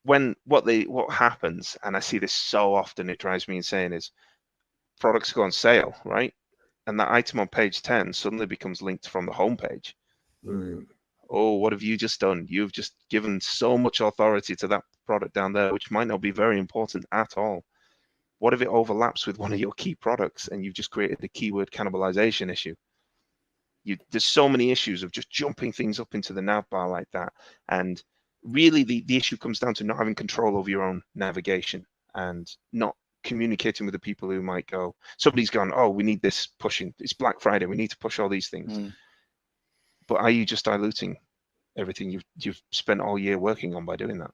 what happens, and I see this so often, it drives me insane, is products go on sale, right? And that item on page 10 suddenly becomes linked from the homepage. Oh, what have you just done? You've just given so much authority to that product down there, which might not be very important at all. What if it overlaps with one of your key products and you've just created a keyword cannibalization issue? There's so many issues of just jumping things up into the nav bar like that. And really the issue comes down to not having control over your own navigation and not communicating with the people who might go, somebody's gone, oh, we need this pushing. It's Black Friday. We need to push all these things. But are you just diluting everything you've spent all year working on by doing that?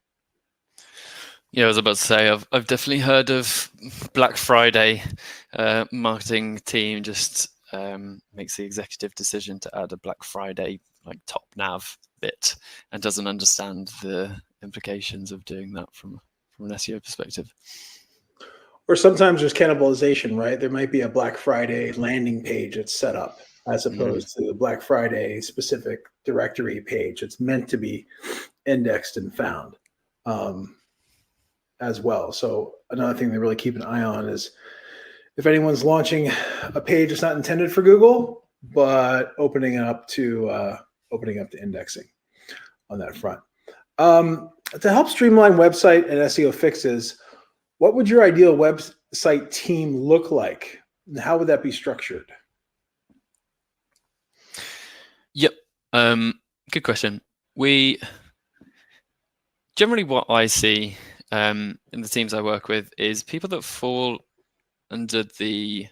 Yeah, I was about to say, I've definitely heard of Black Friday. Marketing team just makes the executive decision to add a Black Friday like top nav bit and doesn't understand the implications of doing that from an SEO perspective. Or sometimes there's cannibalization, right? There might be a Black Friday landing page that's set up as opposed to the Black Friday specific directory page. It's meant to be indexed and found as well. So another thing to really keep an eye on is if anyone's launching a page that's not intended for Google, but opening it up to indexing on that front. To help streamline website and SEO fixes, what would your ideal website team look like? And how would that be structured? Yep. Good question. Generally what I see in the teams I work with is people that fall under the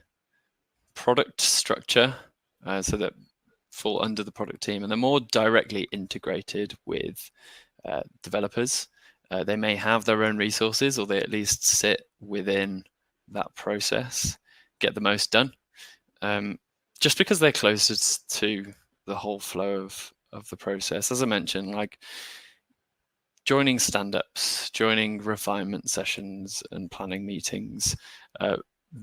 product structure, so that fall under the product team, and they're more directly integrated with developers. They may have their own resources, or they at least sit within that process, get the most done, just because they're closest to the whole flow of the process. As I mentioned, like joining stand-ups, joining refinement sessions and planning meetings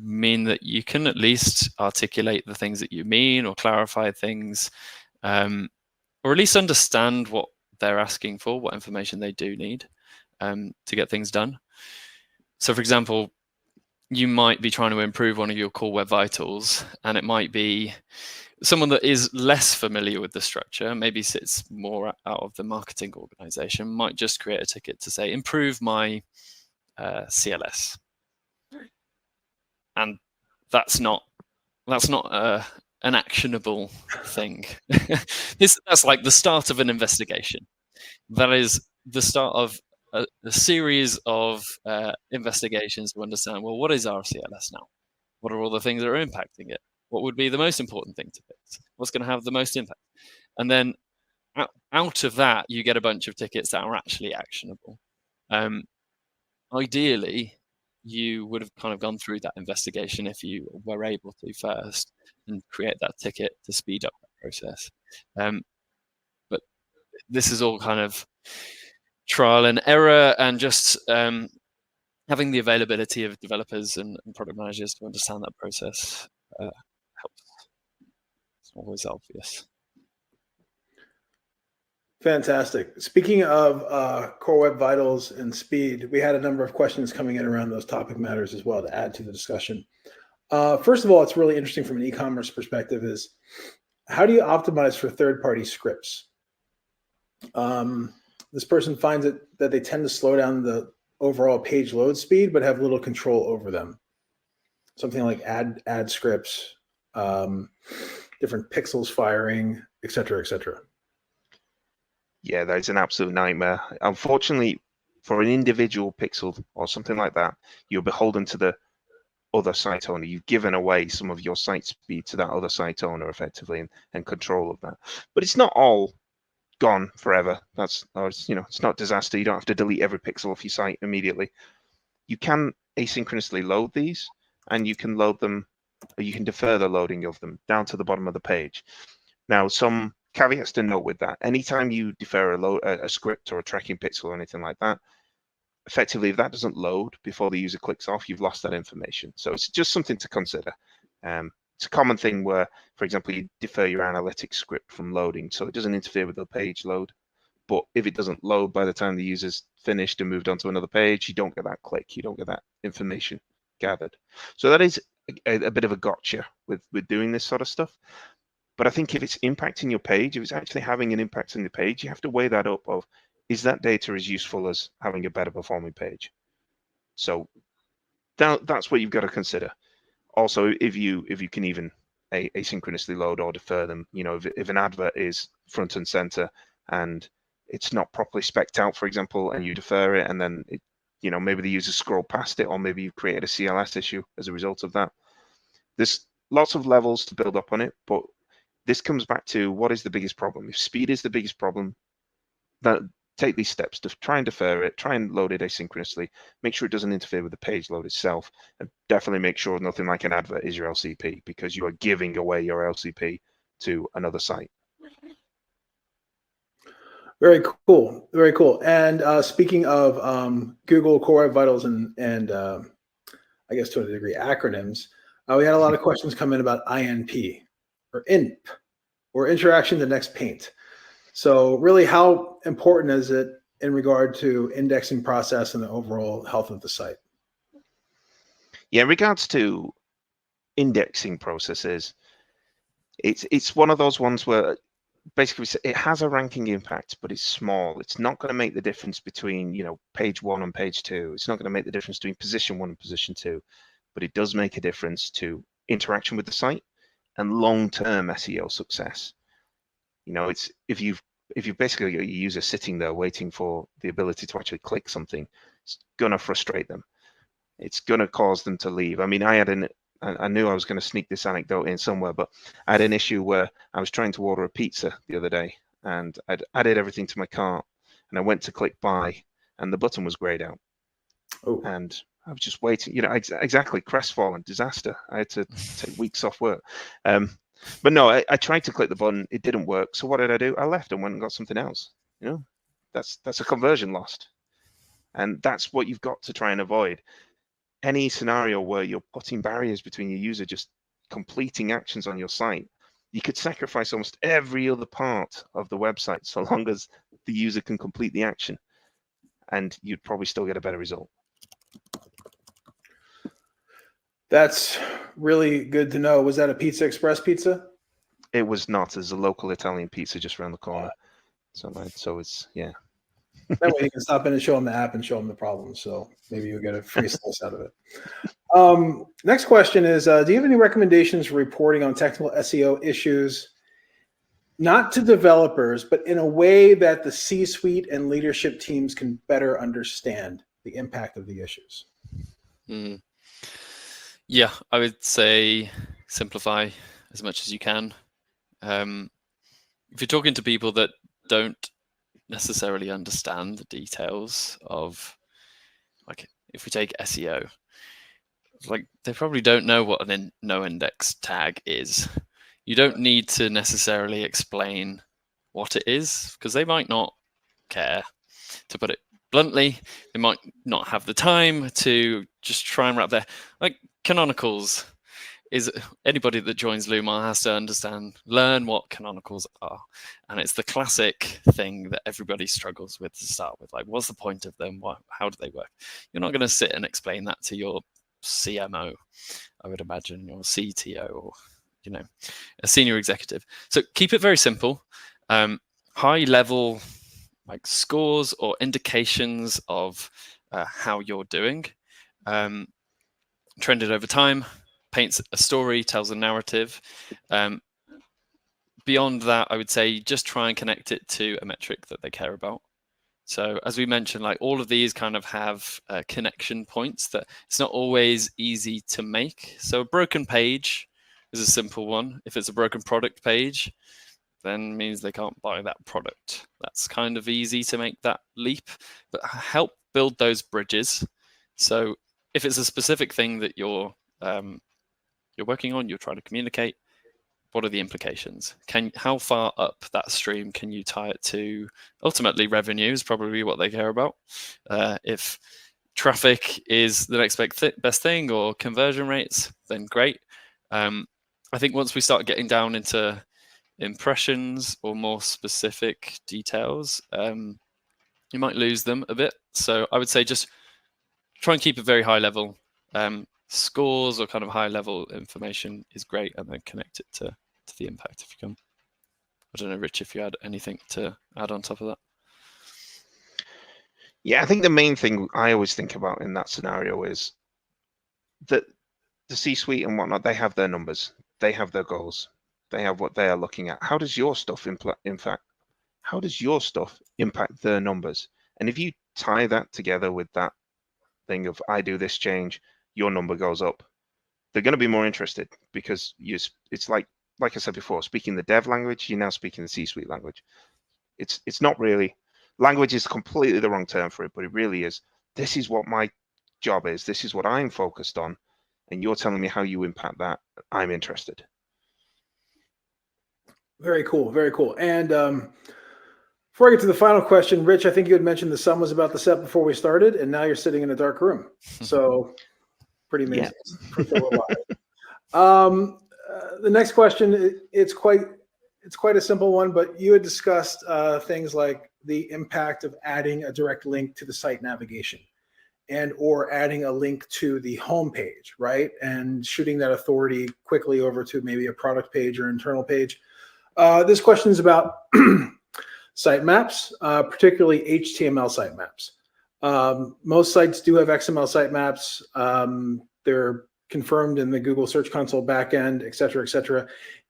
mean that you can at least articulate the things that you mean, or clarify things, or at least understand what they're asking for, what information they do need to get things done. So for example, you might be trying to improve one of your core web vitals, and it might be someone that is less familiar with the structure, maybe sits more out of the marketing organization, might just create a ticket to say, improve my CLS. And that's not an actionable thing. That's like the start of an investigation. That is the start of a series of investigations to understand, well, what is our CLS now? What are all the things that are impacting it? What would be the most important thing to fix? What's going to have the most impact? And then out of that, you get a bunch of tickets that are actually actionable. Ideally, you would have kind of gone through that investigation if you were able to first, and create that ticket to speed up that process. But this is all kind of trial and error, and just having the availability of developers and product managers to understand that process helps. It's not always obvious. Fantastic. Speaking of core web vitals and speed, we had a number of questions coming in around those topic matters as well to add to the discussion. First of all, it's really interesting from an e-commerce perspective is, how do you optimize for third-party scripts? This person finds that they tend to slow down the overall page load speed, but have little control over them. Something like ad scripts, different pixels firing, et cetera, et cetera. Yeah, that is an absolute nightmare. Unfortunately, for an individual pixel or something like that, you're beholden to the other site owner. You've given away some of your site speed to that other site owner effectively, and control of that. But it's not all gone forever. It's not disaster. You don't have to delete every pixel off your site immediately. You can asynchronously load these, and you can load them, or you can defer the loading of them down to the bottom of the page. Now, some caveats to note with that. Anytime you defer a script or a tracking pixel or anything like that, effectively, if that doesn't load before the user clicks off, you've lost that information. So it's just something to consider. It's a common thing where, for example, you defer your analytics script from loading so it doesn't interfere with the page load. But if it doesn't load by the time the user's finished and moved on to another page, you don't get that click, you don't get that information gathered. So that is a bit of a gotcha with doing this sort of stuff. But I think if it's impacting your page, if it's actually having an impact on the page, you have to weigh that up of, is that data as useful as having a better performing page? So that's what you've got to consider. Also, if you can even asynchronously load or defer them, if an advert is front and center and it's not properly spec'd out, for example, and you defer it, and then maybe the user scrolled past it, or maybe you've created a CLS issue as a result of that. There's lots of levels to build up on it, but this comes back to, what is the biggest problem? If speed is the biggest problem, then take these steps to try and defer it, try and load it asynchronously, make sure it doesn't interfere with the page load itself, and definitely make sure nothing like an advert is your LCP, because you are giving away your LCP to another site. Very cool, very cool. And speaking of Google Core Web Vitals and I guess to a degree acronyms, we had a lot of questions come in about INP or INP, or interaction to next paint. So really, how important is it in regard to indexing process and the overall health of the site? Yeah, in regards to indexing process is, it's one of those ones where basically it has a ranking impact, but it's small. It's not going to make the difference between, you know, page 1 and page 2. It's not going to make the difference between position 1 and position 2, but it does make a difference to interaction with the site and long-term SEO success. You know, it's if you've basically got your user sitting there waiting for the ability to actually click something, it's gonna frustrate them. It's gonna cause them to leave. I mean, I knew I was going to sneak this anecdote in somewhere, but I had an issue where I was trying to order a pizza the other day, and I'd added everything to my cart, and I went to click buy, and the button was grayed out. Oh. And I was just waiting, you know, exactly, crestfallen, disaster. I had to take weeks off work. But no, I tried to click the button, it didn't work. So what did I do? I left and went and got something else. You know, that's a conversion lost. And that's what you've got to try and avoid. Any scenario where you're putting barriers between your user just completing actions on your site, you could sacrifice almost every other part of the website so long as the user can complete the action, and you'd probably still get a better result. That's really good to know. Was that a Pizza Express pizza? It was not. There's a local Italian pizza just around the corner. So it's, yeah. That way you can stop in and show them the app and show them the problem. So maybe you'll get a free slice out of it. Next question is, do you have any recommendations for reporting on technical SEO issues, not to developers, but in a way that the C-suite and leadership teams can better understand the impact of the issues? Yeah, I would say simplify as much as you can. If you're talking to people that don't necessarily understand the details of, like, if we take SEO, like, they probably don't know what an no index tag is. You don't need to necessarily explain what it is, because they might not care. To put it bluntly, they might not have the time to just try and wrap their, like, canonicals is, anybody that joins Lumar has to learn what canonicals are. And it's the classic thing that everybody struggles with to start with. Like, what's the point of them? How do they work? You're not going to sit and explain that to your CMO, I would imagine, or CTO, or, you know, a senior executive. So keep it very simple. High level, like, scores or indications of how you're doing. Trended over time, paints a story, tells a narrative. Beyond that, I would say just try and connect it to a metric that they care about. So as we mentioned, like, all of these kind of have connection points that it's not always easy to make. So a broken page is a simple one. If it's a broken product page, then means they can't buy that product. That's kind of easy to make that leap, but help build those bridges. So if it's a specific thing that you're working on, you're trying to communicate, what are the implications? How far up that stream can you tie it to? Ultimately, revenue is probably what they care about. If traffic is the next best thing, or conversion rates, then great. I think once we start getting down into impressions or more specific details, you might lose them a bit. So I would say just try and keep it very high level. Scores or kind of high level information is great, and then connect it to the impact if you can. I don't know, Rich, if you had anything to add on top of that. Yeah, I think the main thing I always think about in that scenario is that the C-suite and whatnot, they have their numbers, they have their goals, they have what they are looking at. How does your stuff impact their numbers? And if you tie that together with that thing of, I do this change, your number goes up, they're going to be more interested, because it's like I said before, speaking the dev language, you're now speaking the C-suite language. It's not really, language is completely the wrong term for it, but it really is, this is what my job is, this is what I'm focused on, and you're telling me how you impact that, I'm interested. Very cool, very cool. And before I get to the final question, Rich, I think you had mentioned the sun was about to set before we started, and now you're sitting in a dark room. So pretty amazing. Yeah. The next question, it's quite a simple one, but you had discussed things like the impact of adding a direct link to the site navigation. and or adding a link to the home page, right? And shooting that authority quickly over to maybe a product page or internal page. This question is about sitemaps, particularly HTML sitemaps. Most sites do have XML sitemaps. They're confirmed in the Google Search Console backend, et cetera, et cetera.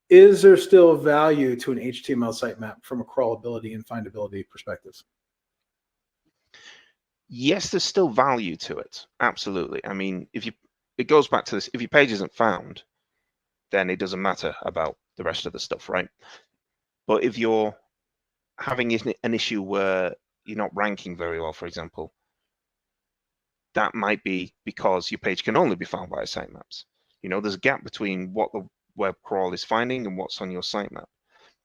Is there still value to an HTML sitemap from a crawlability and findability perspective? Yes, there's still value to it. Absolutely. I mean, it goes back to this, if your page isn't found, then it doesn't matter about the rest of the stuff, right? But if you're having an issue where you're not ranking very well, for example, that might be because your page can only be found via sitemaps. You know, there's a gap between what the web crawl is finding and what's on your sitemap.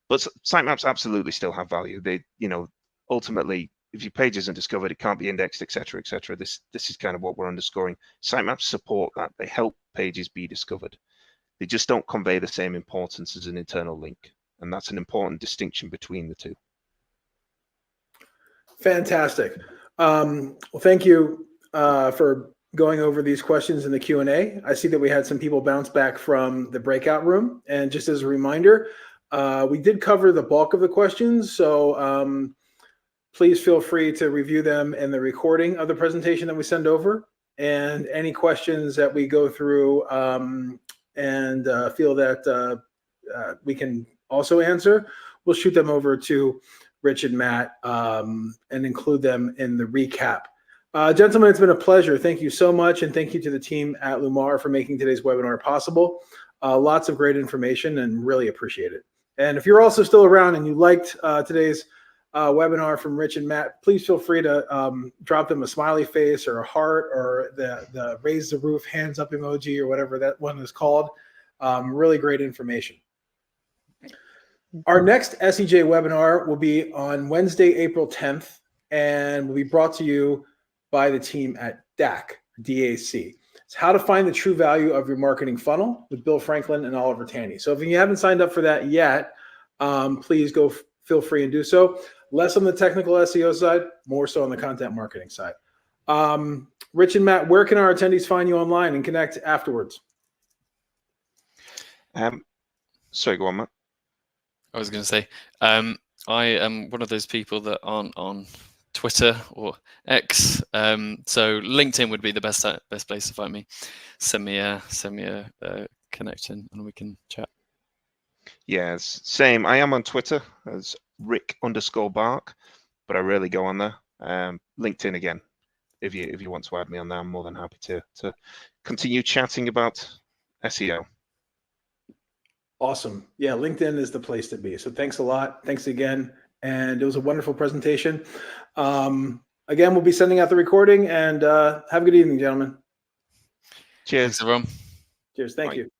But sitemaps absolutely still have value. They, you know, ultimately, if your page isn't discovered, it can't be indexed, et cetera, et cetera. This is kind of what we're underscoring. Sitemaps support that. They help pages be discovered. They just don't convey the same importance as an internal link. And that's an important distinction between the two. Fantastic. Well, thank you for going over these questions in the Q&A. I see that we had some people bounce back from the breakout room. And just as a reminder, we did cover the bulk of the questions. So please feel free to review them in the recording of the presentation that we send over. And any questions that we go through and feel that we can also answer, we'll shoot them over to Rich and Matt and include them in the recap. Gentlemen, it's been a pleasure. Thank you so much. And thank you to the team at Lumar for making today's webinar possible. Lots of great information and really appreciate it. And if you're also still around and you liked today's webinar from Rich and Matt, please feel free to drop them a smiley face or a heart or the raise the roof hands up emoji or whatever that one is called. Really great information. Our next SEJ webinar will be on Wednesday, April 10th, and will be brought to you by the team at DAC, DAC. It's how to find the true value of your marketing funnel with Bill Franklin and Oliver Tanny. So if you haven't signed up for that yet, please go feel free and do so. Less on the technical SEO side, more so on the content marketing side. Rich and Matt, where can our attendees find you online and connect afterwards? Sorry, go on, Matt. I was going to say, I am one of those people that aren't on Twitter or X, so LinkedIn would be the best place to find me. Send me a connection and we can chat. Yes, same. I am on Twitter as Rick_Bark, but I rarely go on there. LinkedIn again. If you want to add me on there, I'm more than happy to continue chatting about SEO. Awesome. Yeah, LinkedIn is the place to be. So thanks a lot. Thanks again. And it was a wonderful presentation. Again, we'll be sending out the recording and have a good evening, gentlemen. Cheers. Thanks, everyone. Cheers. Thank Bye. you.